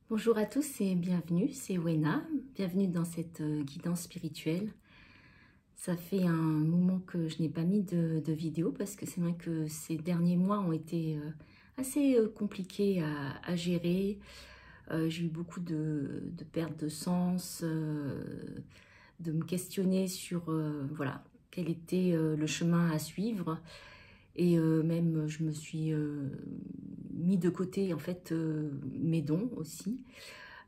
Bonjour à tous et bienvenue, c'est Wena, bienvenue dans cette guidance spirituelle. Ça fait un moment que je n'ai pas mis de vidéo parce que c'est vrai que ces derniers mois ont été assez compliqués à gérer. J'ai eu beaucoup de perte de sens, de me questionner sur voilà, quel était le chemin à suivre. Et même, je me suis mis de côté en fait mes dons aussi.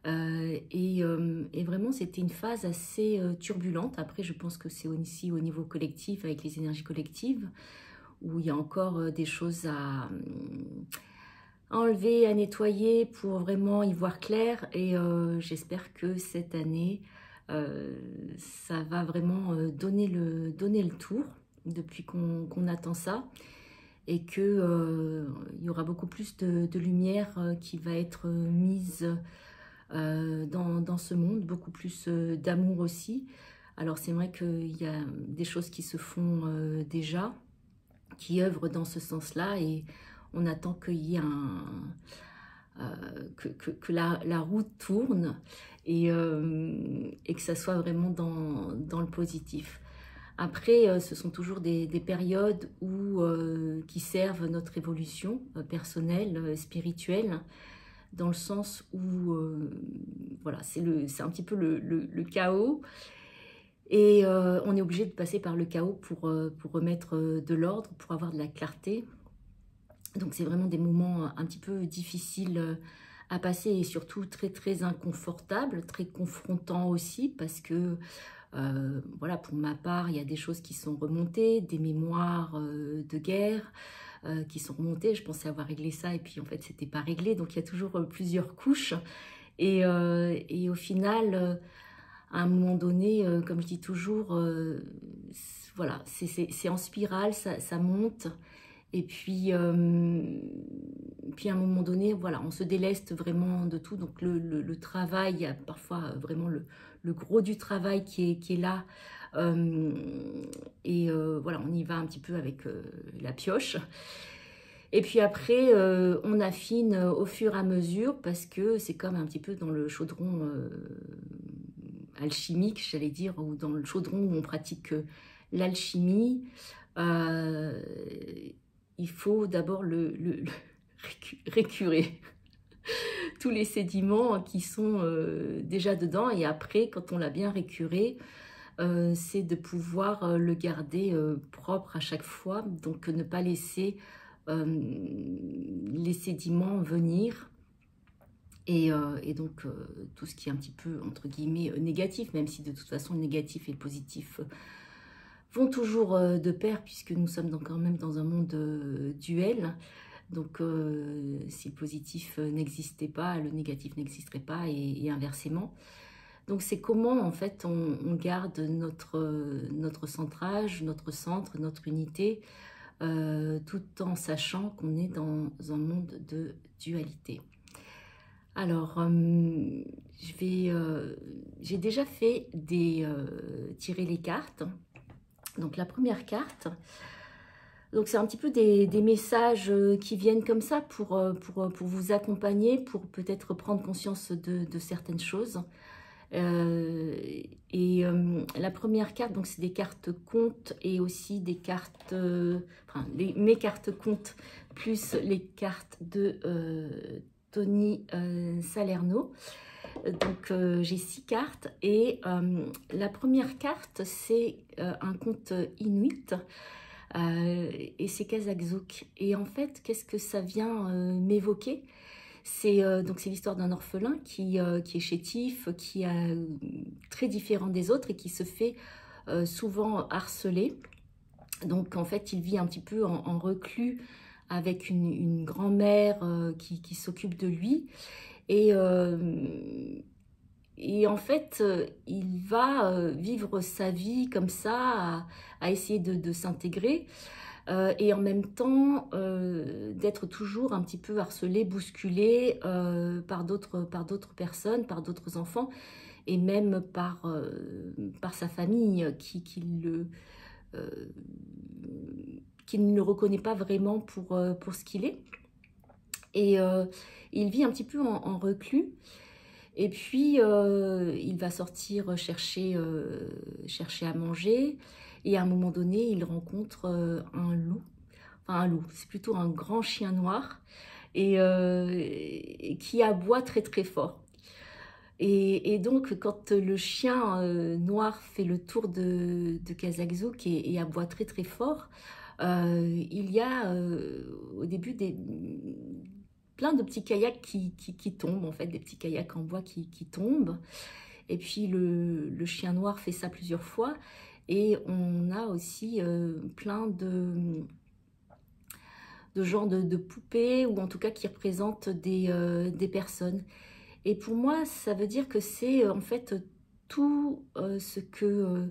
Et vraiment, c'était une phase assez turbulente. Après, je pense que c'est aussi au niveau collectif, avec les énergies collectives, où il y a encore des choses à enlever, à nettoyer pour vraiment y voir clair. Et j'espère que cette année, ça va vraiment donner le tour depuis qu'on attend ça. Et qu'il y aura beaucoup plus de lumière qui va être mise dans ce monde, beaucoup plus d'amour aussi. Alors c'est vrai qu'il y a des choses qui se font déjà, qui œuvrent dans ce sens-là, et on attend qu'il y ait que la roue tourne et que ça soit vraiment dans le positif. Après, ce sont toujours des périodes qui servent notre évolution personnelle, spirituelle, dans le sens où voilà, c'est un petit peu le chaos. Et on est obligé de passer par le chaos pour remettre de l'ordre, pour avoir de la clarté. Donc c'est vraiment des moments un petit peu difficiles à passer et surtout très très inconfortables, très confrontants aussi, parce que voilà, pour ma part, il y a des choses qui sont remontées, des mémoires de guerre qui sont remontées. Je pensais avoir réglé ça et puis en fait, c'était pas réglé. Donc il y a toujours plusieurs couches. Et au final, à un moment donné, comme je dis toujours, voilà, c'est en spirale, ça monte. Et puis à un moment donné, voilà, on se déleste vraiment de tout. Donc le travail, il y a parfois vraiment le gros du travail qui est là. Voilà, on y va un petit peu avec la pioche. Et puis après, on affine au fur et à mesure parce que c'est comme un petit peu dans le chaudron alchimique, j'allais dire, ou dans le chaudron où on pratique l'alchimie. Euh, il faut d'abord récurer tous les sédiments qui sont déjà dedans, et après, quand on l'a bien récuré, c'est de pouvoir le garder propre à chaque fois, donc ne pas laisser les sédiments venir. Et donc tout ce qui est un petit peu entre guillemets négatif, même si de toute façon le négatif et le positif vont toujours de pair, puisque nous sommes quand même dans un monde duel. Donc si le positif n'existait pas, le négatif n'existerait pas, et inversement. Donc c'est comment en fait on garde notre centrage, notre centre, notre unité, tout en sachant qu'on est dans un monde de dualité. Alors, j'ai déjà fait tirer les cartes. Donc la première carte, donc c'est un petit peu des messages qui viennent comme ça pour vous accompagner, pour peut-être prendre conscience de certaines choses. La première carte, donc c'est des cartes contes et aussi des cartes, mes cartes contes plus les cartes de Tony Salerno. Donc j'ai 6 cartes et la première carte c'est un conte inuit et c'est Kazakzouk. Et en fait, qu'est-ce que ça vient m'évoquer? C'est l'histoire d'un orphelin qui est chétif, qui est très différent des autres et qui se fait souvent harceler. Donc en fait, il vit un petit peu en reclus avec une grand-mère qui s'occupe de lui. Et, en fait, il va vivre sa vie comme ça, à essayer de s'intégrer. Et en même temps d'être toujours un petit peu harcelé, bousculé par d'autres personnes, par d'autres enfants, et même par sa famille euh, qui ne le reconnaît pas vraiment pour ce qu'il est. Et il vit un petit peu en reclus. Et puis, il va sortir chercher à manger. Et à un moment donné, il rencontre un loup. Enfin, un loup, c'est plutôt un grand chien noir. Et qui aboie très très fort. Et donc, quand le chien noir fait le tour de Kazakzouk et aboie très très fort, il y a au début plein de petits kayaks qui tombent, en fait, des petits kayaks en bois qui tombent. Et puis le chien noir fait ça plusieurs fois. Et on a aussi plein de genres de poupées, ou en tout cas qui représentent des personnes. Et pour moi, ça veut dire que c'est en fait tout ce que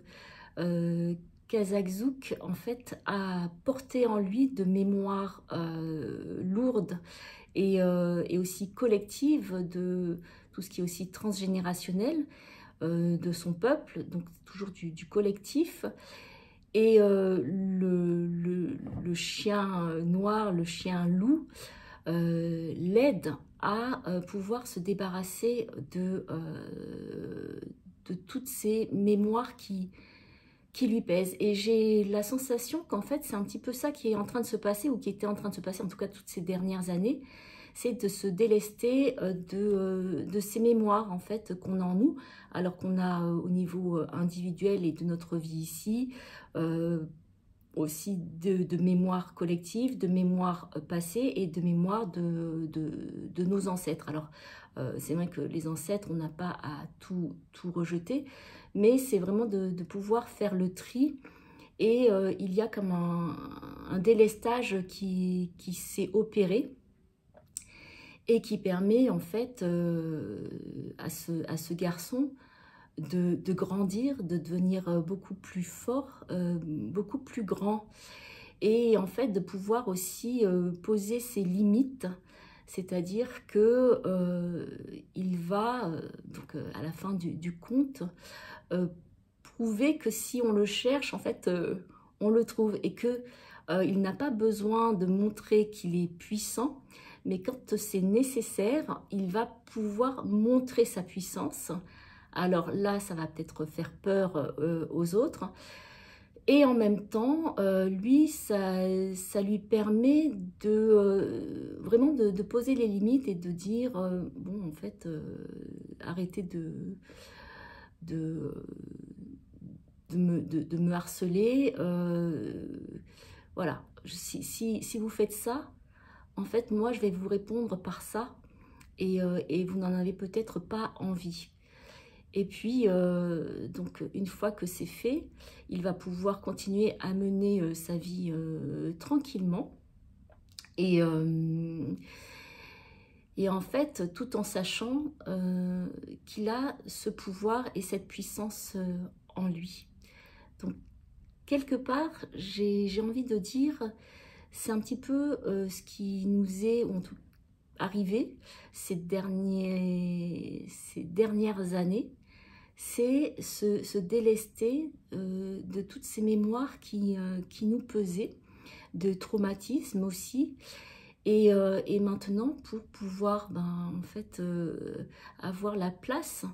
Kazakzouk en fait a porté en lui de mémoire lourde et aussi collective, de tout ce qui est aussi transgénérationnel de son peuple, donc toujours du collectif. Et le chien noir, le chien loup, l'aide à pouvoir se débarrasser de toutes ces mémoires qui lui pèsent. Et j'ai la sensation qu'en fait, c'est un petit peu ça qui est en train de se passer, ou qui était en train de se passer, en tout cas toutes ces dernières années, c'est de se délester de ces mémoires en fait qu'on a en nous, alors qu'on a au niveau individuel et de notre vie ici, aussi de mémoire collective, de mémoire passée et de mémoire de nos ancêtres. Alors, c'est vrai que les ancêtres, on n'a pas à tout rejeter, mais c'est vraiment de pouvoir faire le tri. Et il y a comme un délestage qui s'est opéré et qui permet en fait à ce garçon de grandir, de devenir beaucoup plus fort, beaucoup plus grand, et en fait de pouvoir aussi poser ses limites, c'est-à-dire que il va, donc à la fin du conte, prouver que si on le cherche, en fait, on le trouve, et que il n'a pas besoin de montrer qu'il est puissant, mais quand c'est nécessaire, il va pouvoir montrer sa puissance. Alors là, ça va peut-être faire peur aux autres. Et en même temps, lui, ça lui permet vraiment de poser les limites et de dire, bon, en fait, arrêtez de, de me harceler. Voilà, si vous faites ça, en fait, moi, je vais vous répondre par ça, et vous n'en avez peut-être pas envie. Et puis, donc, une fois que c'est fait, il va pouvoir continuer à mener sa vie tranquillement. Et, et en fait, tout en sachant qu'il a ce pouvoir et cette puissance en lui. Donc, quelque part, j'ai envie de dire, c'est un petit peu ce qui nous est arrivé ces dernières années, c'est se délester de toutes ces mémoires qui nous pesaient, de traumatismes aussi. Et maintenant, pour pouvoir en fait, avoir la place,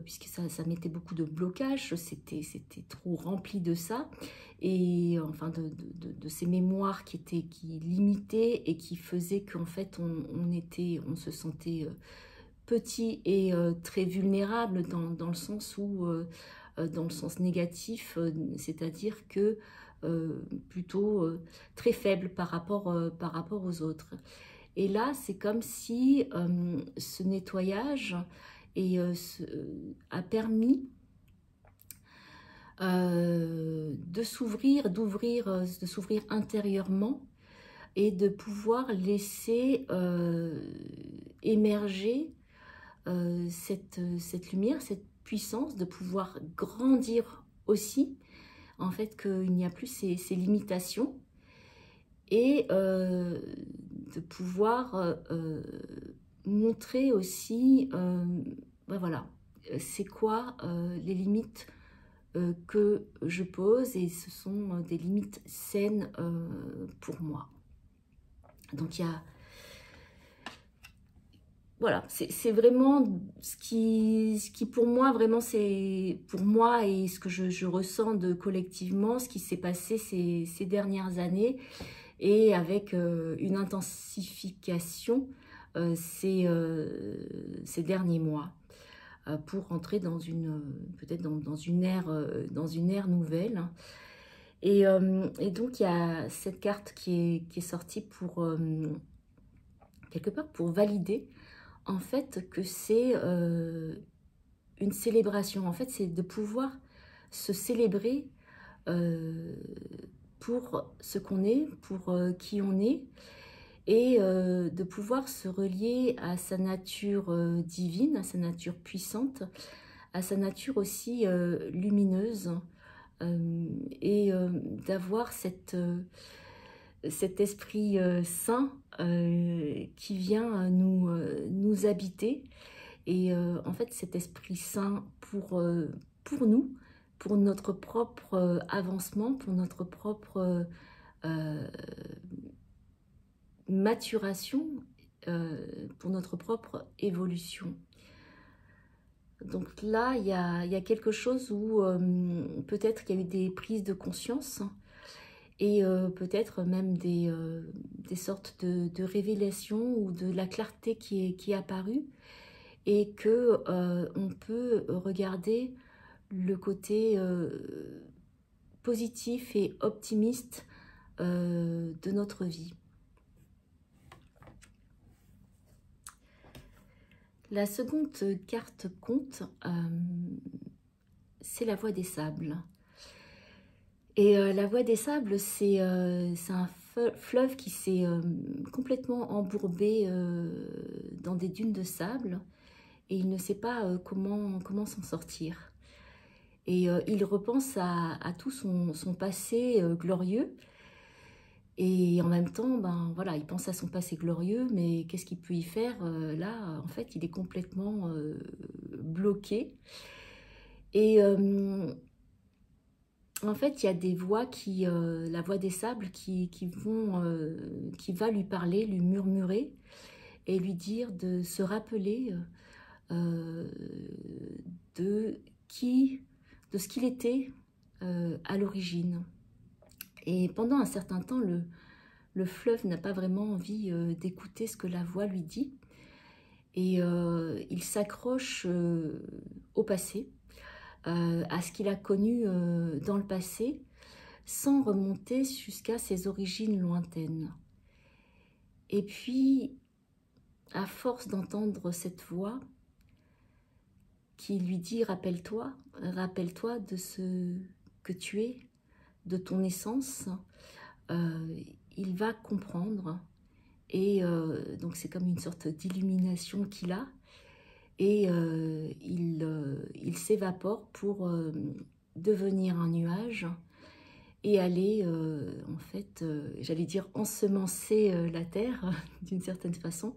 puisque ça mettait beaucoup de blocages, c'était trop rempli de ça, et enfin de ces mémoires qui limitaient et qui faisaient qu'en fait on se sentait petit et très vulnérable dans le sens où, dans le sens négatif, c'est-à-dire que plutôt très faible par rapport aux autres. Et là, c'est comme si ce nettoyage a permis de s'ouvrir intérieurement, et de pouvoir laisser émerger cette lumière, cette puissance, de pouvoir grandir aussi, en fait, qu'il n'y a plus ces limitations, et de pouvoir montrer aussi, voilà, c'est quoi les limites que je pose, et ce sont des limites saines pour moi. Donc il y a voilà, c'est vraiment ce qui pour moi, vraiment, c'est pour moi et ce que je ressens de collectivement, ce qui s'est passé ces dernières années et avec une intensification ces derniers mois pour rentrer dans peut-être dans dans une ère nouvelle. Et donc, il y a cette carte qui est sortie pour, quelque part, pour valider, en fait, que c'est une célébration. En fait, c'est de pouvoir se célébrer euh, pour ce qu'on est, pour qui on est, et de pouvoir se relier à sa nature divine, à sa nature puissante, à sa nature aussi lumineuse, et d'avoir cet esprit saint qui vient nous habiter. Et en fait, cet esprit saint pour nous, pour notre propre avancement, pour notre propre euh, maturation, pour notre propre évolution. Donc là, il y a quelque chose où peut-être qu'il y a eu des prises de conscience et peut-être même des sortes de révélations ou de la clarté qui est apparue, et que on peut regarder le côté positif et optimiste de notre vie. La seconde carte conte, c'est la voie des sables. Et la voie des sables, c'est un fleuve qui s'est complètement embourbé dans des dunes de sable, et il ne sait pas comment s'en sortir. Et il repense à tout son passé glorieux, et en même temps, ben, voilà, il pense à son passé glorieux, mais qu'est-ce qu'il peut y faire là, en fait, il est complètement bloqué. Et en fait, il y a des voix la voix des sables qui va lui parler, lui murmurer et lui dire de se rappeler euh, de de ce qu'il était à l'origine. Et pendant un certain temps, le fleuve n'a pas vraiment envie d'écouter ce que la voix lui dit, et il s'accroche au passé, à ce qu'il a connu dans le passé, sans remonter jusqu'à ses origines lointaines. Et puis, à force d'entendre cette voix qui lui dit « Rappelle-toi, rappelle-toi de ce que tu es, de ton essence », il va comprendre. Et donc c'est comme une sorte d'illumination qu'il a, et il s'évapore pour devenir un nuage et aller, en fait, j'allais dire ensemencer la terre d'une certaine façon,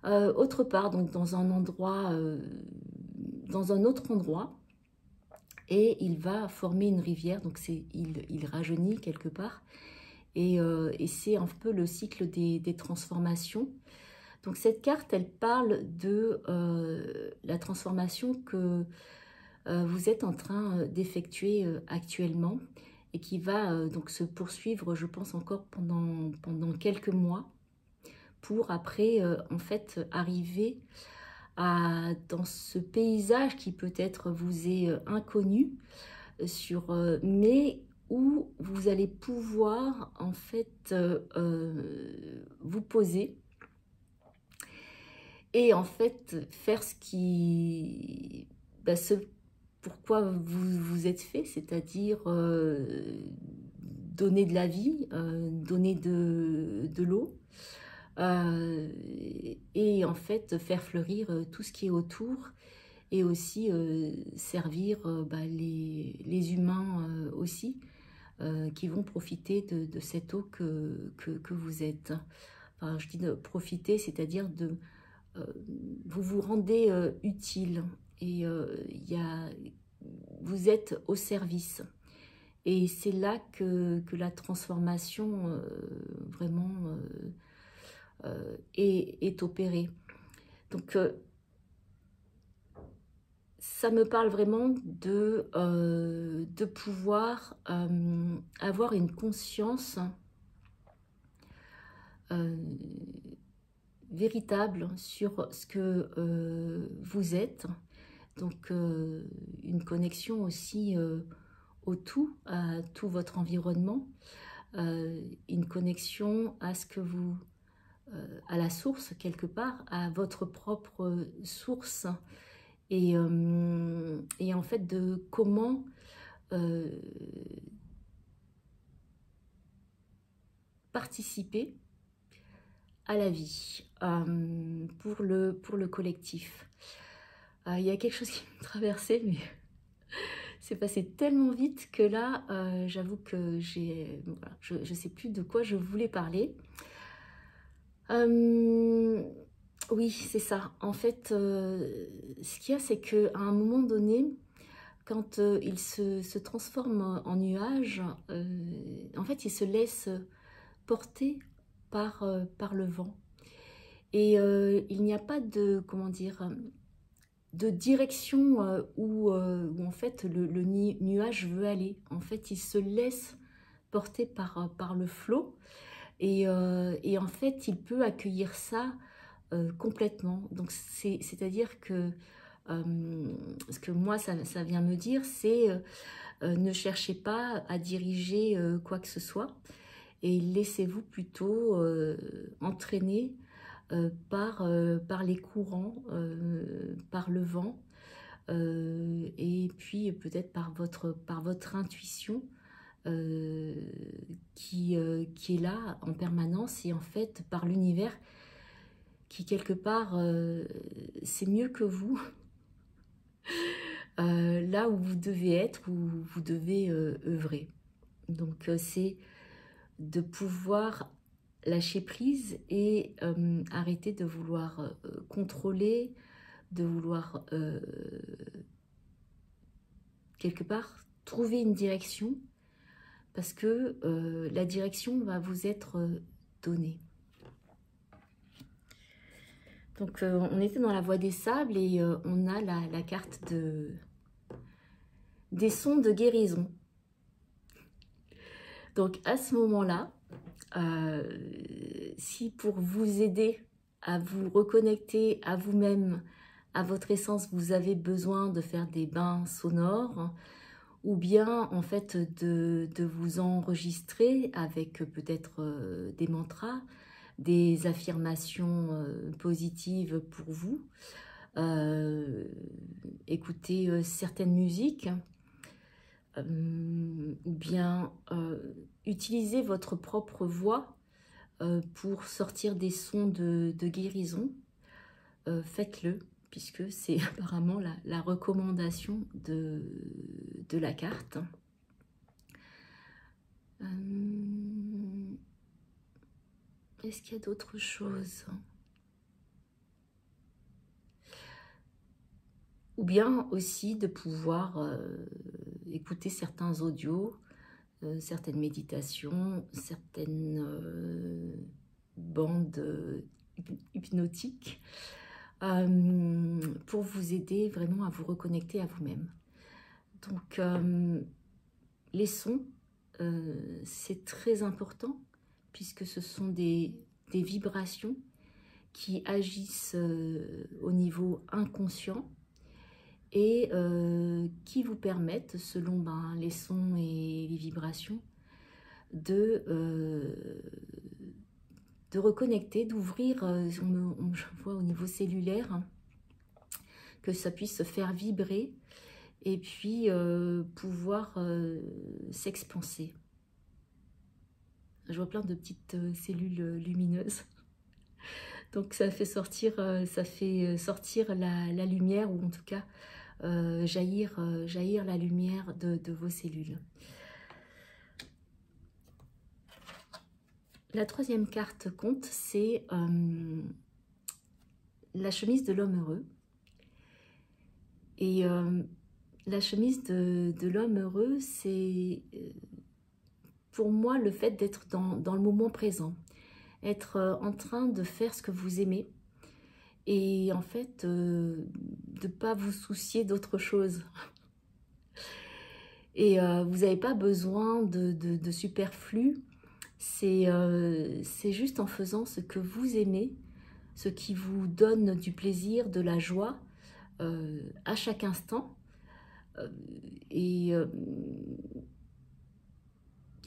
autre part, donc dans un endroit, dans un autre endroit, et il va former une rivière, donc il rajeunit quelque part, et c'est un peu le cycle des transformations. Donc cette carte, elle parle de la transformation que vous êtes en train d'effectuer actuellement, et qui va donc se poursuivre, je pense, encore pendant quelques mois, pour après, en fait, arriver dans ce paysage qui peut-être vous est inconnu, mais où vous allez pouvoir, en fait, vous poser et en fait faire ce pourquoi vous êtes fait, c'est-à-dire donner de la vie, donner de l'eau, et en fait faire fleurir tout ce qui est autour, et aussi servir les humains aussi, qui vont profiter de cette eau que vous êtes. Enfin, je dis de profiter, c'est-à-dire vous vous rendez utile, et vous êtes au service. Et c'est là que la transformation vraiment est opérée. Donc, ça me parle vraiment de pouvoir avoir une conscience véritable sur ce que vous êtes. Donc, une connexion aussi au tout, à tout votre environnement, une connexion à ce que vous, à la source quelque part, à votre propre source, et en fait de comment participer à la vie pour le collectif. Il y a quelque chose qui me traversait, mais c'est passé tellement vite que là, j'avoue que voilà, je ne sais plus de quoi je voulais parler. Oui, c'est ça. En fait, ce qu'il y a, c'est qu'à un moment donné, quand il se transforme en nuage, en fait, il se laisse porter par le vent. Et il n'y a pas de, comment dire, de direction où en fait le nuage veut aller. En fait, il se laisse porter par le flot, et en fait, il peut accueillir ça complètement. Donc, c'est-à-dire que ce que moi, ça vient me dire, c'est ne cherchez pas à diriger quoi que ce soit, et laissez-vous plutôt entraîner par les courants, par le vent, et puis peut-être par votre intuition qui est là en permanence, et en fait par l'univers qui quelque part c'est mieux que vous, là où vous devez être, où vous devez œuvrer. Donc c'est de pouvoir lâcher prise et arrêter de vouloir contrôler, de vouloir quelque part trouver une direction, parce que la direction va vous être donnée. Donc on était dans la voie des sables, et on a la carte des sons de guérison. Donc à ce moment-là, si pour vous aider à vous reconnecter à vous-même, à votre essence, vous avez besoin de faire des bains sonores, ou bien en fait de vous enregistrer avec peut-être des mantras, des affirmations positives pour vous, écouter certaines musiques, ou bien utiliser votre propre voix pour sortir des sons de guérison, faites-le, puisque c'est apparemment la recommandation de la carte. Est-ce qu'il y a d'autres choses? Ou bien aussi de pouvoir écouter certains audios, certaines méditations, certaines bandes hypnotiques, pour vous aider vraiment à vous reconnecter à vous-même. Donc, les sons, c'est très important, puisque ce sont des vibrations qui agissent au niveau inconscient, et qui vous permettent, selon les sons et les vibrations, de reconnecter, d'ouvrir, je vois au niveau cellulaire, hein, que ça puisse se faire vibrer, et puis pouvoir s'expanser. Je vois plein de petites cellules lumineuses. Donc ça fait sortir la lumière, ou en tout cas jaillir la lumière de vos cellules. La troisième carte compte, c'est la chemise de l'homme heureux. Et la chemise de l'homme heureux, c'est pour moi le fait d'être dans le moment présent, être en train de faire ce que vous aimez, et en fait de ne pas vous soucier d'autre chose. Et vous n'avez pas besoin de superflu, c'est juste en faisant ce que vous aimez, ce qui vous donne du plaisir, de la joie à chaque instant. Et il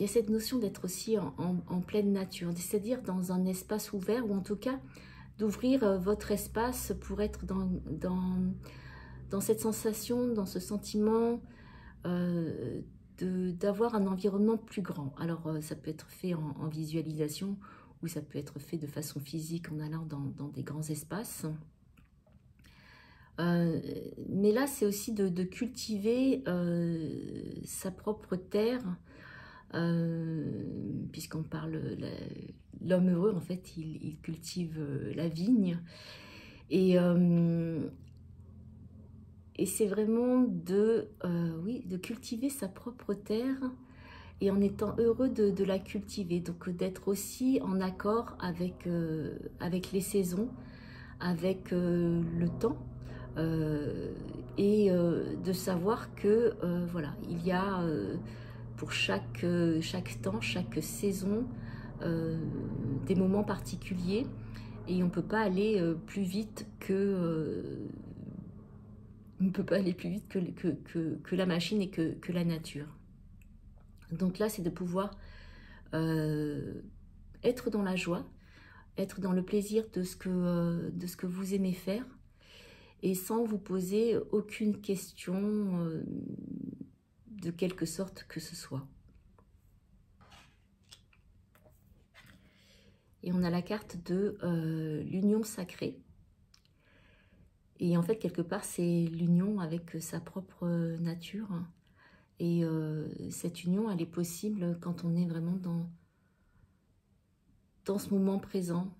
y a cette notion d'être aussi en pleine nature, c'est-à-dire dans un espace ouvert, ou en tout cas d'ouvrir votre espace pour être dans cette sensation, dans ce sentiment d'avoir un environnement plus grand. Alors ça peut être fait en visualisation, ou ça peut être fait de façon physique en allant dans des grands espaces. Mais là, c'est aussi de cultiver sa propre terre, puisqu'on parle, l'homme heureux, en fait, il cultive la vigne. Et c'est vraiment oui, de cultiver sa propre terre, et en étant heureux de la cultiver. Donc d'être aussi en accord avec les saisons, avec le temps. Et de savoir que voilà, il y a pour chaque temps, chaque saison, des moments particuliers, et on ne peut pas aller plus vite que on ne peut pas aller plus vite que la machine et que la nature. Donc là, c'est de pouvoir être dans la joie, être dans le plaisir de ce que vous aimez faire, et sans vous poser aucune question de quelque sorte que ce soit. Et on a la carte de l'union sacrée. Et en fait, quelque part, c'est l'union avec sa propre nature. Et cette union, elle est possible quand on est vraiment dans ce moment présent,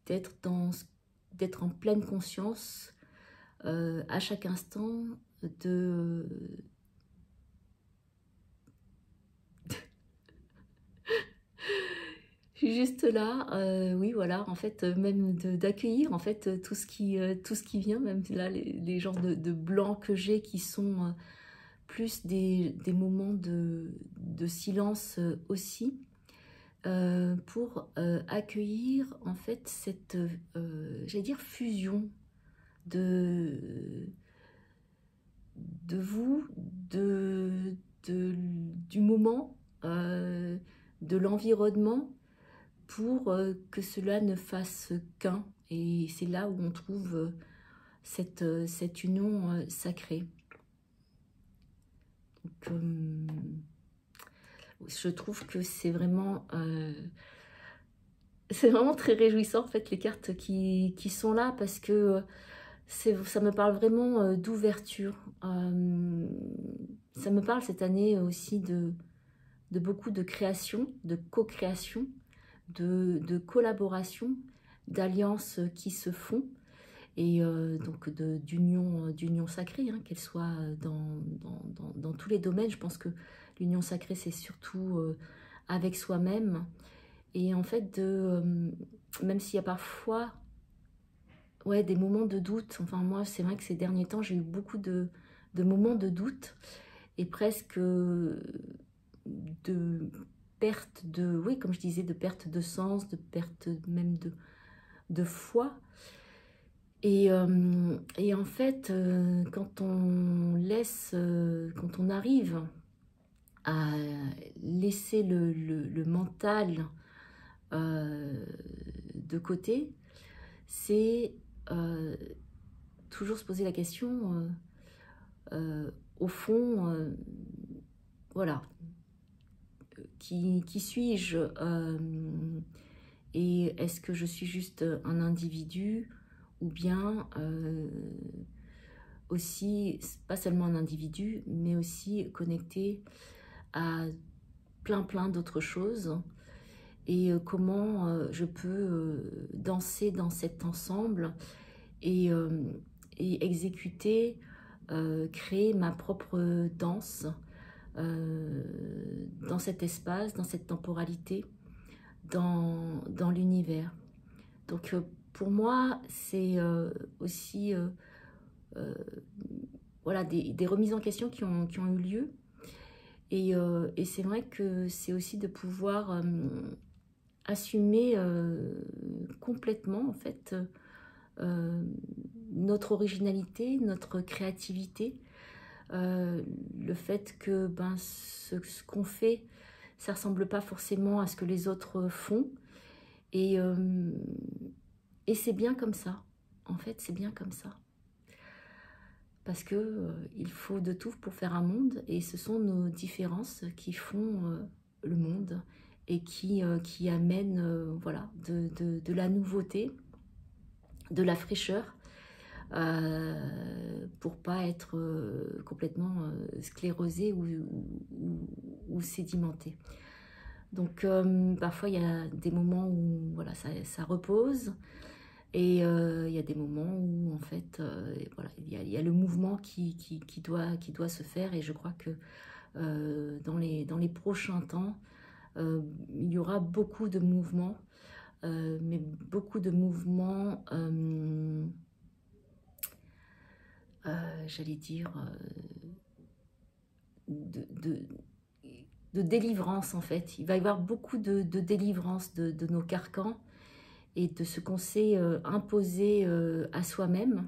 d'être en pleine conscience à chaque instant je suis juste là, oui, voilà, en fait, même d'accueillir en fait tout ce qui vient, même là les genres de blancs que j'ai, qui sont plus des moments de silence aussi, pour accueillir en fait cette, j'allais dire, fusion de vous, du moment, de l'environnement, pour que cela ne fasse qu'un. Et c'est là où on trouve cette union sacrée. Donc, je trouve que c'est vraiment très réjouissant, en fait, les cartes qui sont là, parce que ça me parle vraiment d'ouverture. Ça me parle cette année aussi de beaucoup de création, de co-création, de collaboration, d'alliances qui se font, et donc d'union sacrée, hein, qu'elle soit dans tous les domaines. Je pense que l'union sacrée, c'est surtout avec soi-même. Et en fait, même s'il y a parfois des moments de doute, enfin moi, c'est vrai que ces derniers temps, j'ai eu beaucoup de moments de doute, et presque de perte oui, comme je disais, de perte de sens, de perte même de foi. Et en fait, quand on quand on arrive à laisser le mental de côté, c'est toujours se poser la question, au fond, voilà, qui suis-je, et est-ce que je suis juste un individu, ou bien aussi, pas seulement un individu, mais aussi connecté à plein d'autres choses, et comment je peux danser dans cet ensemble, et exécuter, créer ma propre danse dans cet espace, dans cette temporalité, dans l'univers. Donc pour moi, c'est aussi voilà, des remises en question qui ont eu lieu. Et c'est vrai que c'est aussi de pouvoir assumer complètement, en fait, notre originalité, notre créativité, le fait que ce qu'on fait, ça ressemble pas forcément à ce que les autres font. Et, euh, et c'est bien comme ça. En fait, c'est bien comme ça. Parce que il faut de tout pour faire un monde, et ce sont nos différences qui font le monde et qui amènent voilà, de la nouveauté, de la fraîcheur, pour pas être complètement sclérosé ou sédimenté. Donc parfois il y a des moments où voilà, ça repose, et il y a des moments où en fait voilà, il y a le mouvement qui doit se faire, et je crois que dans les prochains temps, il y aura beaucoup de mouvements, mais beaucoup de mouvements, j'allais dire, de, de délivrance en fait. Il va y avoir beaucoup de délivrance de nos carcans et de ce qu'on s'est imposé à soi-même,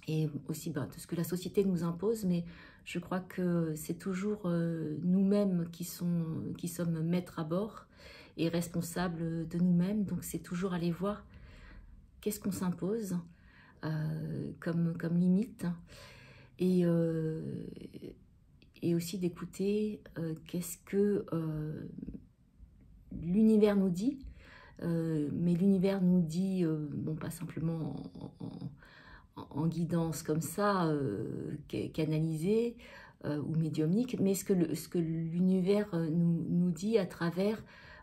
et aussi de ce que la société nous impose, mais je crois que c'est toujours nous-mêmes qui sommes maîtres à bord et responsables de nous-mêmes. Donc c'est toujours aller voir qu'est-ce qu'on s'impose comme limite, et, et aussi d'écouter qu'est-ce que l'univers nous dit. Mais l'univers nous dit, bon, pas simplement en guidance comme ça, canalisée ou médiumnique, mais ce que l'univers nous dit à travers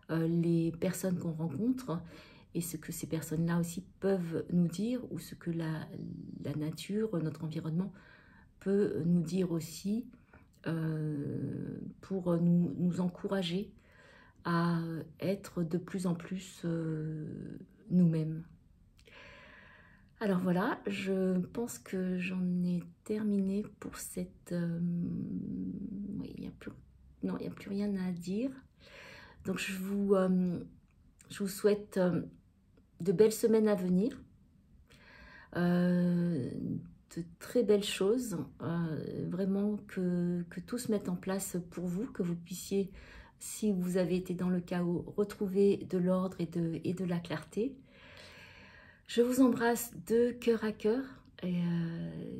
les personnes qu'on rencontre, et ce que ces personnes-là aussi peuvent nous dire, ou ce que la nature, notre environnement peut nous dire aussi, pour nous encourager à être de plus en plus nous-mêmes. Alors voilà, je pense que j'en ai terminé pour cette... oui, il n'y a plus... Non, il n'y a plus rien à dire. Donc je vous souhaite de belles semaines à venir, de très belles choses, vraiment que tout se mette en place pour vous, que vous puissiez, si vous avez été dans le chaos, retrouver de l'ordre et de la clarté. Je vous embrasse de cœur à cœur. Et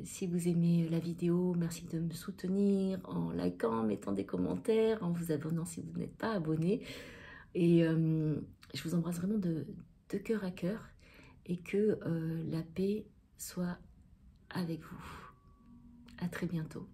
si vous aimez la vidéo, merci de me soutenir en likant, en mettant des commentaires, en vous abonnant si vous n'êtes pas abonné. Et je vous embrasse vraiment de cœur à cœur, et que la paix soit avec vous. À très bientôt.